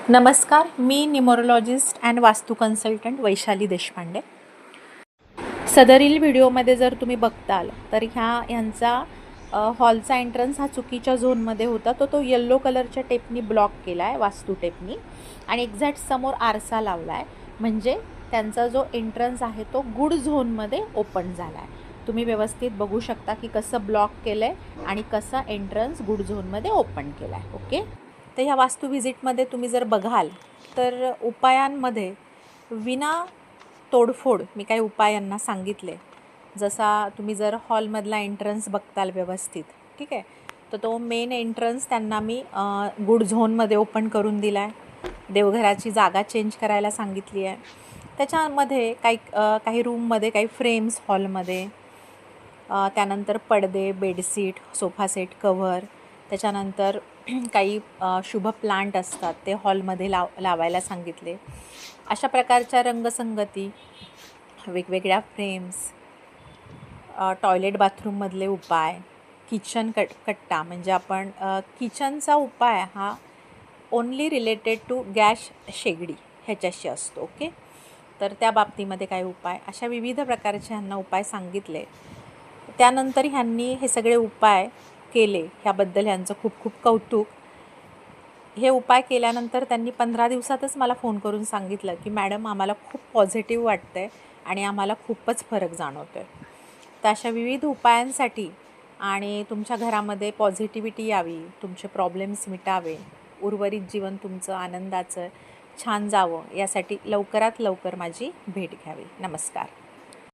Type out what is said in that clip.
नमस्कार, मी numerologist and वास्तू consultant Vaishali Deshpande. सदरील व्हिडिओमध्ये जर तुम्ही बघताल तर ह्यांचा हॉलचा एंट्रन्स हा चुकीच्या झोनमध्ये होता, तो येल्लो कलरच्या टेपनी ब्लॉक केला आहे, वास्तू टेपनी, आणि एक्झॅक्ट समोर आरसा लावला आहे. म्हणजे त्यांचा जो एंट्रन्स आहे तो गुड झोनमध्ये ओपन झाला आहे. तुम्ही व्यवस्थित बघू शकता की कसं ब्लॉक केलं आहे आणि कसं एंट्रन्स गुड झोनमध्ये ओपन केला आहे. ओके, तर ह्या वास्तू व्हिजिटमध्ये तुम्ही जर बघाल तर उपायांमध्ये विना तोडफोड मी काही उपायांना सांगितले. जसा तुम्ही जर हॉलमधला एंट्रन्स बघताल व्यवस्थित, ठीक आहे, तर तो मेन एंट्रन्स त्यांना मी गुड झोनमध्ये ओपन करून दिला आहे. देवघराची जागा चेंज करायला सांगितली आहे. त्याच्यामध्ये काही रूममध्ये काही फ्रेम्स हॉलमध्ये, त्यानंतर पडदे, बेडशीट, सोफा सेट, कव्हर, त्याच्यानंतर काही शुभ प्लांट असतात ते हॉलमध्ये लावायला सांगितले. अशा प्रकारच्या रंगसंगती, वेगवेगळ्या फ्रेम्स, टॉयलेट बाथरूममधले उपाय, किचन कट्टा म्हणजे आपण किचनचा उपाय हा ओन्ली रिलेटेड टू गॅस शेगडी ह्याच्याशी असतो. ओके, तर त्या बाबतीमध्ये काही उपाय, अशा विविध प्रकारचे ह्यांना उपाय सांगितले. त्यानंतर ह्यांनी हे सगळे उपाय केले, ह्याबद्दल ह्यांचं खूप खूप कौतुक. हे उपाय केल्यानंतर त्यांनी 15 दिवसातच मला फोन करून सांगितलं की मॅडम, आम्हाला खूप पॉझिटिव्ह वाटतं आहे आणि आम्हाला खूपच फरक जाणवतो आहे. तर अशा विविध उपायांसाठी आणि तुमच्या घरामध्ये पॉझिटिव्हिटी यावी, तुमचे प्रॉब्लेम्स मिटावे, उर्वरित जीवन तुमचं आनंदाचं छान जावं, यासाठी लवकरात लवकर माझी भेट घ्यावी. नमस्कार.